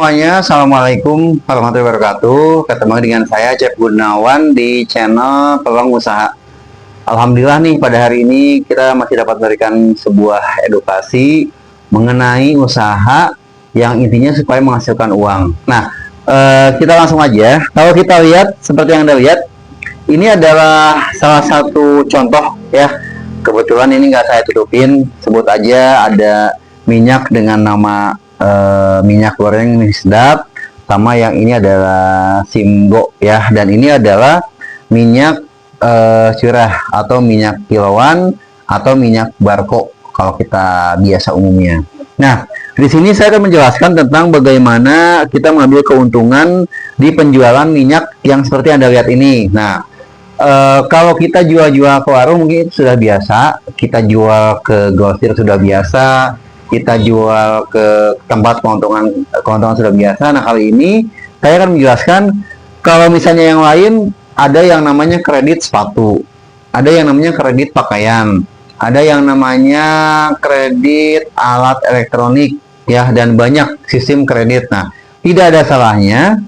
Semuanya, Assalamualaikum warahmatullahi wabarakatuh. Ketemu dengan saya, Chef Gunawan, di channel Peluang Usaha. Alhamdulillah nih, pada hari ini kita masih dapat memberikan sebuah edukasi mengenai usaha yang intinya supaya menghasilkan uang. Nah, kita langsung aja. Kalau kita lihat, seperti yang Anda lihat, ini adalah salah satu contoh ya. Kebetulan ini nggak saya tutupin, sebut aja ada minyak dengan nama minyak goreng mie sedap, sama yang ini adalah Simbo ya, dan ini adalah minyak curah atau minyak kiloan atau minyak barco kalau kita biasa umumnya. Nah, di sini saya akan menjelaskan tentang bagaimana kita mengambil keuntungan di penjualan minyak yang seperti Anda lihat ini. Nah, kalau kita jual-jual ke warung mungkin sudah biasa, kita jual ke grosir sudah biasa, kita jual ke tempat keuntungan sudah biasa. Nah, kali ini saya akan menjelaskan kalau misalnya yang lain ada yang namanya kredit sepatu, ada yang namanya kredit pakaian, ada yang namanya kredit alat elektronik ya, dan banyak sistem kredit. Nah, tidak ada salahnya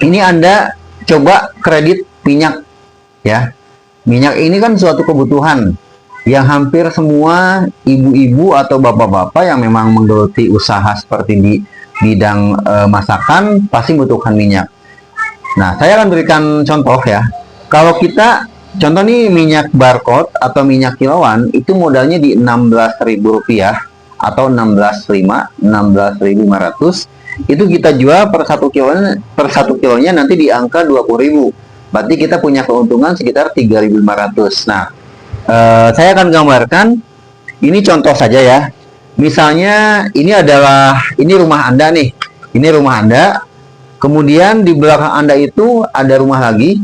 ini Anda coba kredit minyak ya. Minyak ini kan suatu kebutuhan yang hampir semua ibu-ibu atau bapak-bapak yang memang menggeluti usaha seperti di bidang masakan pasti membutuhkan minyak. Nah, saya akan berikan contoh ya. Kalau kita contoh nih, minyak barcode atau minyak kiloan itu modalnya di Rp16.000 atau 16.500. Itu kita jual per 1 kilonya nanti di angka 20.000. Berarti kita punya keuntungan sekitar 3.500. Nah, saya akan gambarkan ini contoh saja ya. Misalnya ini rumah Anda nih. Ini rumah Anda. Kemudian di belakang Anda itu ada rumah lagi,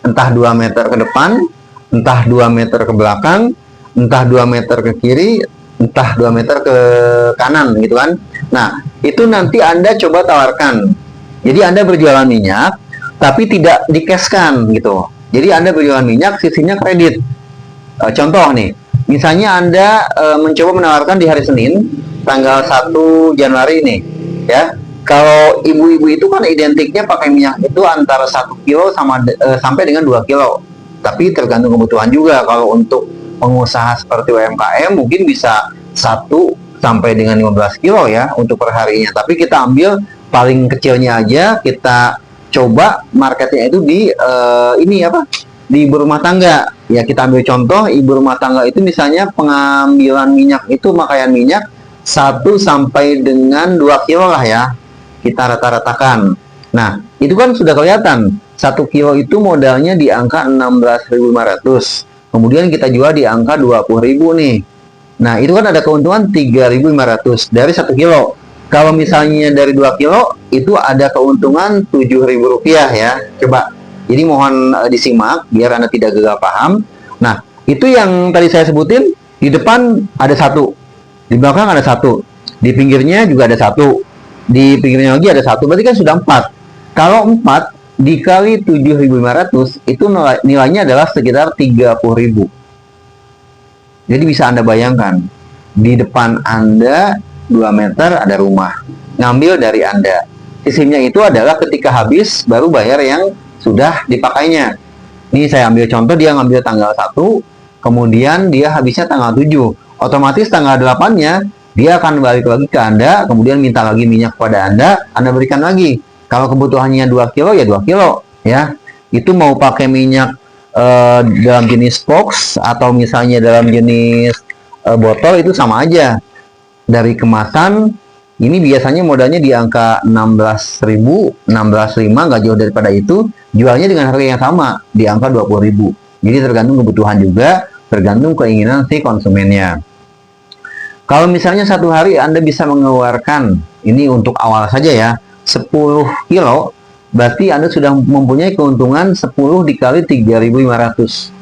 entah 2 meter ke depan, entah 2 meter ke belakang, entah 2 meter ke kiri, entah 2 meter ke kanan gitu kan. Nah, itu nanti Anda coba tawarkan. Jadi Anda berjualan minyak tapi tidak dikeskan gitu. Jadi Anda berjualan minyak, sisinya kredit. Contoh nih, misalnya Anda mencoba menawarkan di hari Senin tanggal 1 Januari ini ya. Kalau ibu-ibu itu kan identiknya pakai minyak itu antara 1 kilo sampai dengan 2 kilo. Tapi tergantung kebutuhan juga. Kalau untuk pengusaha seperti UMKM mungkin bisa 1 sampai dengan 15 kilo ya untuk perharinya. Tapi kita ambil paling kecilnya aja, kita coba marketnya itu di di ibu rumah tangga ya. Kita ambil contoh ibu rumah tangga itu misalnya pengambilan minyak itu pemakaian minyak 1 sampai dengan 2 kilo lah ya, kita rata-ratakan. Nah, itu kan sudah kelihatan 1 kilo itu modalnya di angka 16.500, kemudian kita jual di angka 20.000 nih. Nah, itu kan ada keuntungan 3.500 dari 1 kilo. Kalau misalnya dari 2 kilo itu ada keuntungan Rp7.000 ya. Coba, jadi mohon disimak biar Anda tidak gagal paham. Nah, itu yang tadi saya sebutin. Di depan ada 1, di belakang ada 1, di pinggirnya juga ada 1, di pinggirnya lagi ada 1, berarti kan sudah 4. Kalau 4 dikali 7.500 itu nilainya adalah sekitar 30.000. Jadi bisa Anda bayangkan, di depan Anda 2 meter ada rumah, ngambil dari Anda. Sistemnya itu adalah ketika habis baru bayar yang sudah dipakainya. Ini saya ambil contoh, dia ngambil tanggal 1, kemudian dia habisnya tanggal 7. Otomatis tanggal 8-nya dia akan balik lagi ke Anda, kemudian minta lagi minyak kepada Anda berikan lagi. Kalau kebutuhannya 2 kilo ya 2 kilo ya. Itu mau pakai minyak dalam jenis box atau misalnya dalam jenis botol itu sama aja. Dari kemasan ini biasanya modalnya di angka 16.000, 16.500, nggak jauh daripada itu. Jualnya dengan harga yang sama di angka 20.000. Jadi tergantung kebutuhan juga, tergantung keinginan si konsumennya. Kalau misalnya satu hari Anda bisa mengeluarkan, ini untuk awal saja ya, 10 kilo, berarti Anda sudah mempunyai keuntungan 10 dikali 3.500.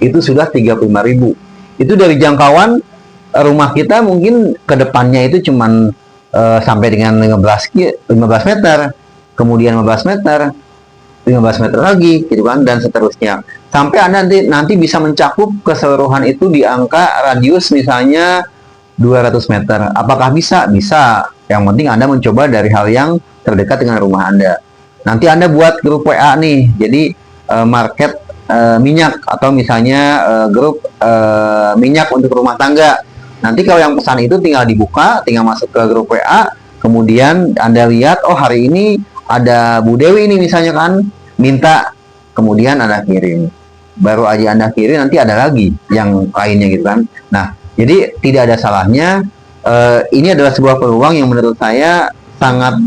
Itu sudah 35.000. Itu dari jangkauan rumah kita mungkin ke depannya itu cuman sampai dengan 15 meter, kemudian 15 meter, 15 meter lagi gitu kan, dan seterusnya sampai Anda nanti bisa mencakup keseluruhan itu di angka radius misalnya 200 meter. Apakah bisa? Bisa Yang penting Anda mencoba dari hal yang terdekat dengan rumah Anda. Nanti Anda buat grup WA nih, jadi market minyak, atau misalnya grup minyak untuk rumah tangga. Nanti kalau yang pesan itu tinggal dibuka, tinggal masuk ke grup WA, kemudian Anda lihat, oh hari ini ada Bu Dewi ini misalnya kan, minta, kemudian Anda kirim. Baru aja Anda kirim, nanti ada lagi yang lainnya gitu kan. Nah, jadi tidak ada salahnya. Ini adalah sebuah peluang yang menurut saya sangat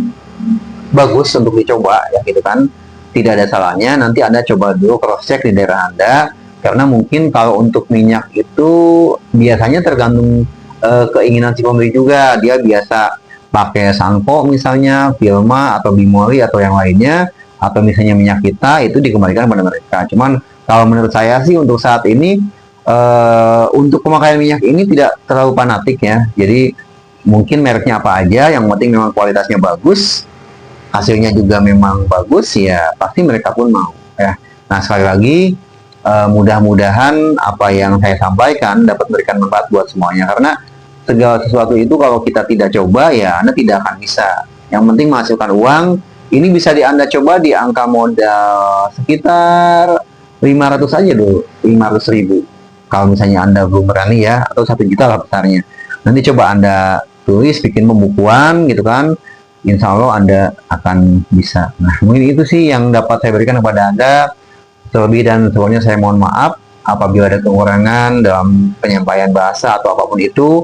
bagus untuk dicoba ya gitu kan. Tidak ada salahnya nanti Anda coba dulu cross check di daerah Anda, karena mungkin kalau untuk minyak itu biasanya tergantung keinginan si pembeli juga. Dia biasa pakai Sanko misalnya, Vilma atau Bimori atau yang lainnya, atau misalnya minyak kita itu dikembalikan pada mereka. Cuman kalau menurut saya sih untuk saat ini untuk pemakaian minyak ini tidak terlalu fanatik ya. Jadi mungkin mereknya apa aja, yang penting memang kualitasnya bagus, hasilnya juga memang bagus, ya pasti mereka pun mau ya. Nah sekali lagi mudah-mudahan apa yang saya sampaikan dapat memberikan manfaat buat semuanya, karena segala sesuatu itu kalau kita tidak coba ya Anda tidak akan bisa. Yang penting menghasilkan uang. Ini bisa Anda coba di angka modal sekitar 500 aja dulu, 500.000 kalau misalnya Anda belum berani ya, atau 1 juta lah besarnya. Nanti coba Anda tulis, bikin pembukuan gitu kan, insya Allah Anda akan bisa. Nah mungkin itu sih yang dapat saya berikan kepada Anda. Terlebih dan sebelumnya saya mohon maaf apabila ada kekurangan dalam penyampaian bahasa atau apapun itu.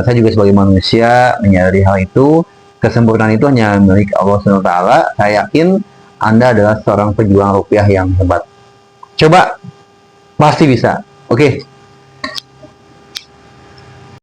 Saya juga sebagai manusia menyadari hal itu. Kesempurnaan itu hanya milik Allah SWT. Saya yakin Anda adalah seorang pejuang rupiah yang hebat. Coba, pasti bisa. Oke.